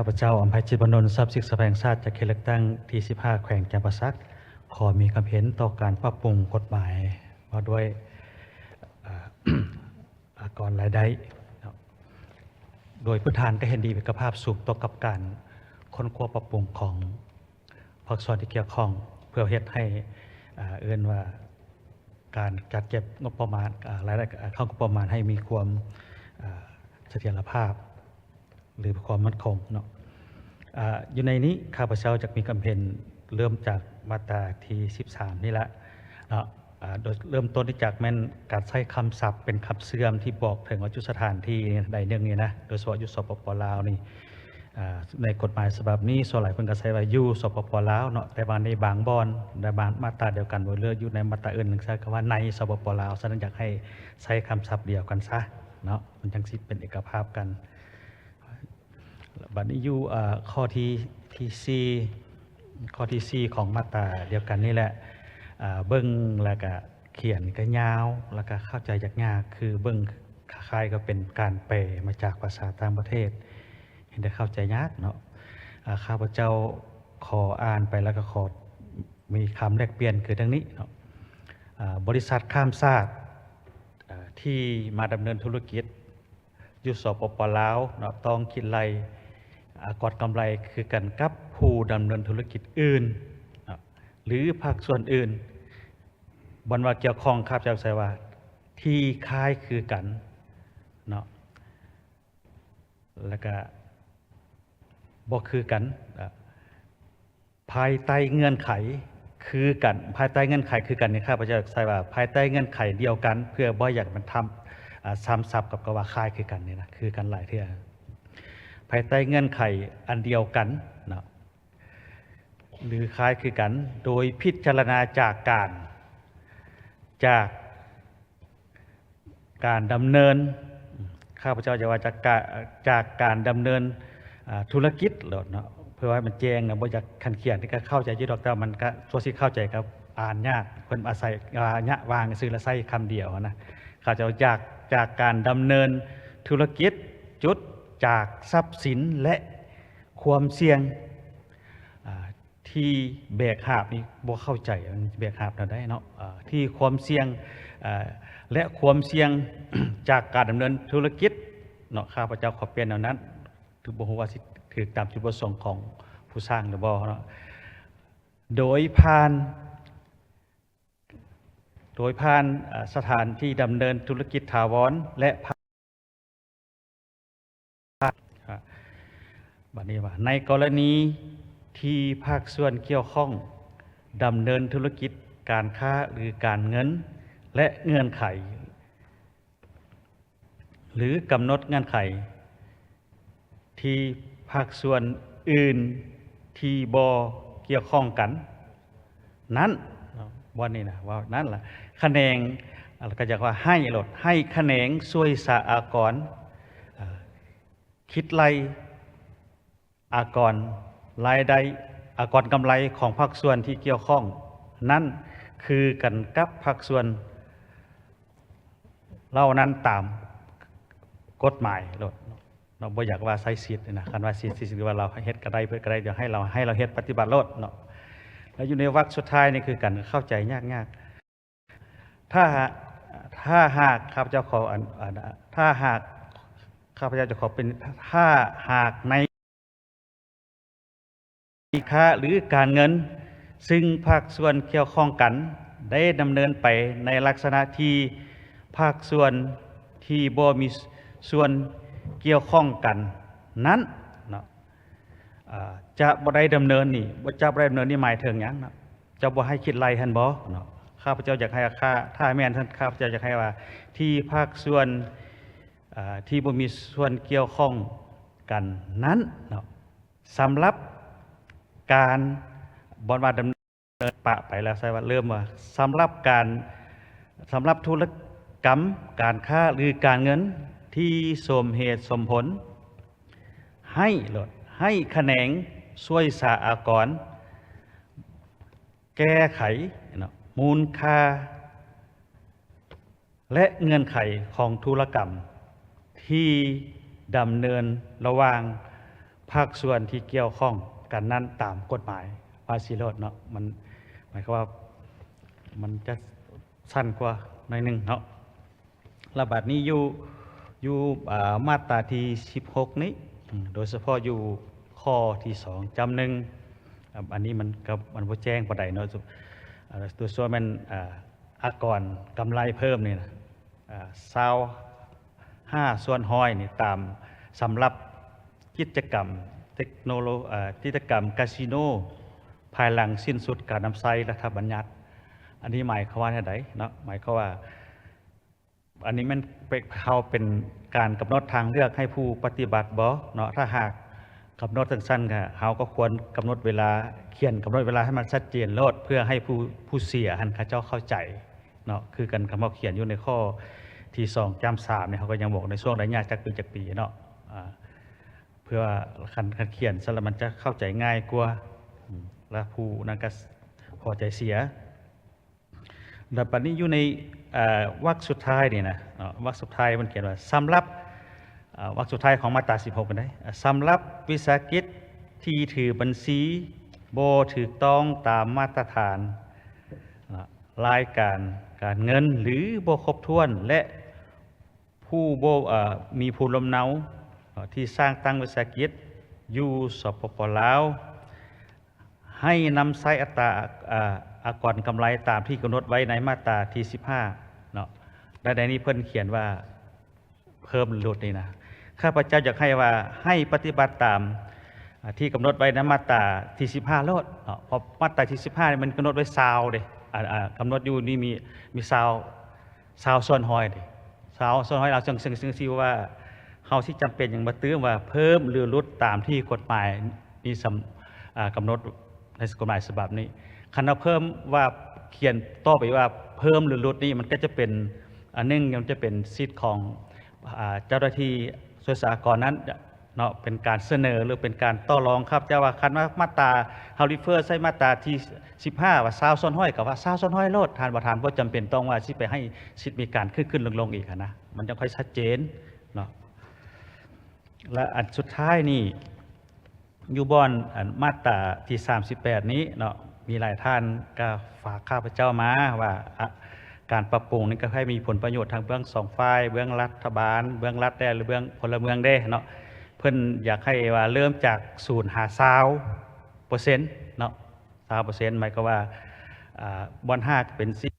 ข้าพเจ้าอำไพจิตร บรรณนท์ทรัพย์สิทธิแสวงชาติจากเขตเลือกตั้งที่15แขวงจำปาสักขอมีความเห็นต่อการปรับปรุงกฎหมายว่าด้วยก่อนรายได้โดยพื้นฐานก็เห็นดีเอกภาพสูงต่อกับการค้นคว้าปรับปรุงของภาคส่วนที่เกี่ยวข้องเพื่อเฮ็ดให้เอื้อนว่าการจัดเก็บงบประมาณรายได้เข้างบประมาณให้มีความเสถียรภาพหรือความมั่นคงเนาะอยู่ในนี้ข้าพเจ้าจะมีคำเห็นเริ่มจากมาตราที่13นี่แหละเนาะโดยเริ่มต้นที่จากแม่นการใช้คำศัพท์เป็นคำเสื่อมที่บอกถึงว่าจุสถานที่ใดหนึ่งนี่นะโดยเฉพาะอยู่สปป.ลาวนี่ในกฎหมายฉบับนี้ส่วนหลายเพิ่นก็ใช้ว่าอยู่สปป.ลาวเนาะแต่ว่าในบางบอนในบางมาตราเดียวกันบ่เลือกอยู่ในมาตราอื่นนึงใช้คำว่าในสปป.ลาวฉะนั้นอยากให้ใช้คำศัพท์เดียวกันซะเนาะมันจังสิเป็นเอกภาพกันบัดนี้อยู่ข้อที่4ข้อที่4ของมาตราเดียวกันนี่แหละเบิ่งแล้วก็เขียนก็ยาวแล้วก็เข้าใจยากๆคือเบิ่งคล้ายๆก็เป็นการแปลมาจากภาษาต่างประเทศเห็นได้เข้าใจยากเนาะข้าพเจ้าขออ่านไปแล้วก็ขอมีคำแลกเปลี่ยนคือดังนี้เนาะบริษัทข้ามชาติที่มาดำเนินธุรกิจอยู่สปป.ลาวเนาะต้องคิดไล่กอดกำไรคือกันกับผู้ดำเนินธุรกิจอื่นหรือภาคส่วนอื่นบรรว่าเกี่ยวข้องครับจากใส่ว่าที่คล้ายคือกันเนาะแล้วก็บ่คือกันภายใต้เงื่อนไขคือกันภายใต้เงื่อนไขคือกันนี่ครับพระเจ้าใส่ว่าภายใต้เงื่อนไขเดียวกันเพื่อบ่อยากมันทำซ้ำซับกับว่าคล้ายคือกันนี่นะคือกันหลายเท่าภายใต้เงื่อนไขอันเดียวกันเนาะหรือคล้ายคือกันโดยพิจารณาจากการดำเนินข้าพเจ้าจะว่าจากการดำเนินธุรกิจเนาะเพื่อให้มันแจ้งนะบ่อยากคันเขียนที่ก็เข้าใจอยู่ดอกแต่มันก็ตัวสิเข้าใจกับอ่านยากเพิ่นอาศัยยะวางซื่อละใช้คำเดียวนะข้าพเจ้าจากการดำเนินธุรกิจจุดจากทรัพย์สินและความเสี่ยงที่แบกหาบนี่บ่เข้าใจแบกหาบได้เนาะที่ความเสี่ยงและความเสี่ยง จากการดำเนินธุรกิจเนาะข้าพเจ้าขอเปลี่ยนแนวนั้นถือบ่ฮู้ว่าสิถือตามจุดประสงค์ของผู้สร้างหรือบ่เนาะโดยผ่านสถานที่ดำเนินธุรกิจถาวรและบัดนี้ว่าในกรณีที่ภาคส่วนเกี่ยวข้องดำเนินธุรกิจการค้าหรือการเงินและเงื่อนไขหรือกำหนดเงื่อนไขที่ภาคส่วนอื่นที่บ่เกี่ยวข้องกันนั้นว่านี่นะว่านั่นล่ะคะแนนก็จะว่าให้คะแนนช่วยสหกรณ์คิดไล่อากรรายได้อากรกำไรของภาคส่วนที่เกี่ยวข้องนั่นคือกันกับภาคส่วนเล่านั้นตามกฎหมายเราบ่อยากว่าใช้สิทธิ์นะคันว่าสิทธิ์ว่าเราเฮ็ดก็ได้เพื่อก็ได้เดี๋ยวให้เราเฮ็ดปฏิบัติโลดเนาะแล้วอยู่ในวรรคสุดท้ายนี่คือกันเข้าใจยากถ้าหากข้าพเจ้าขอถ้าหากข้าพเจ้าจะขอเป็นถ้าหากในค้าหรือการเงินซึ่งภาคส่วนเกี่ยวข้องกันได้ดำเนินไปในลักษณะที่ภาคส่วนที่บ่มีส่วนเกี่ยวข้องกันนั้นเนาะจะบ่ได้ดำเนินนี่หมายถึงหยังเนาะจะบ่ให้คิดไล่หั่นบ่เนาะข้าพเจ้าอยากให้ถ้าแม่นท่านข้าพเจ้าอยากให้ว่าที่ภาคส่วนที่บ่มีส่วนเกี่ยวข้องกันนั้นเนาะสำหรับการบอนว่าดำเนินปะไปแล้วใช่ว่าเริ่มว่าสำหรับธุรกรรมการค้าหรือการเงินที่สมเหตุสมผลให้คะแนนช่วยสหกรณ์แก้ไขมูลค่าและเงื่อนไขของธุรกรรมที่ดำเนินระหว่าง ภาคส่วนที่เกี่ยวข้องกันนั้นตามกฎหมายภาษีรถเนาะมันหมายความว่ามันจะสั้นกว่าหน่อยหนึงเนาะระบาดนี้อยู่มาตราที่16นี้โดยเฉพาะอยู่ข้อที่2จำหนึ่งอันนี้มันบ่แจ้งปานใดเนาะตัวส่วนมันอากรกำไรเพิ่มนี่นะ25ส่วนห้อยนี่ตามสำหรับกิจกรรมเทคโนโลยีกิจกรรมคาสิโนภายหลังสิ้นสุดการนำใช้รัฐบัญญัติอันนี้หมายความว่าไดเนาะหมายความว่าอันนี้มันเป็นการกำหนดทางเลือกให้ผู้ปฏิบัติบ่เนาะถ้าหากกำหนดสั้นๆเขาก็ควรกำหนดเวลาเขียนกำหนดเวลาให้มันชัดเจนโลดเพื่อให้ผู้เสียหันเขาเจ้าเข้าใจเนาะคือกันคำว่าเขียนอยู่ในข้อที่2จำ3เนี่ยเขาก็ยังบอกในช่วงระยะจากปีเนาะเพื่อว่าคันเขียนซะแล้วมันจะเข้าใจง่ายกว่าและผู้นั้นก็พอใจเสียแต่ปัจจุบันนี้อยู่ในวรรคสุดท้ายนี่นะวรรคสุดท้ายมันเขียนว่าสำหรับวรรคสุดท้ายของมาตรา16เป็นไงสำหรับวิสาหกิจที่ถือบัญชีบ่ถูกต้องตามมาตรฐานรายการเงินหรือบ่ครบถ้วนและผู้บ่มีภูมิลำเนาที่สร้างตั้งวิสาหกิจอยู่สปป.ลาวให้นำใช้อัตราอากรกำไรตามที่กำหนดไว้ในมาตราที่15เนาะในนี้เพิ่นเขียนว่าเพิ่มลดนี่นะข้าพเจ้าอยากให้ว่าให้ปฏิบัติตามที่กำหนดไว้ในมาตราที่15ลดเนาะเพราะมาตราที่15มันกำหนดไว้20เด้กำหนดอยู่นี่มี20ส่วนห้อยเด้20ส่วนห้อยเราซึ่งสิว่าเฮาที่จำเป็นอย่างมาตื้อว่าเพิ่มหรือลดตามที่กฎหมายมีกำหนดในกฎหมายฉบับนี้คันเราเพิ่มว่าเขียนต่อไปว่าเพิ่มหรือลดนี่มันก็จะเป็นอันนึงมันจะเป็นสิทธิ์ของเจ้าหน้าที่ส่วนสากลนั้นเนาะเป็นการเสนอหรือเป็นการต่อรองครับแต่ว่าคันว่ามาตราเฮาริเฟอร์ใช้มาตราที่15ว่า20ส่วนห้อยกับว่า20ส่วนห้อยโลดทานประธานบ่จำเป็นต้องว่าสิไปให้สิทธิ์มีการขึ้นลงอีกนะมันจะค่อยชัดเจนเนาะและอันสุดท้ายนี่อยู่บอนมาตราที่38นี้เนาะมีหลายท่านก็ฝากข้าพเจ้ามาว่าการปรับปรุงนี้ก็ให้มีผลประโยชน์ทางเบื้อง2ฝ่ายเบื้องรัฐบาลเบื้องรัฐได้หรือเบื้องพลเมืองได้เนาะเพิ่นอยากให้ว่าเริ่มจาก0หา20%เนาะ20%หมายก็ว่าบอน5เป็น10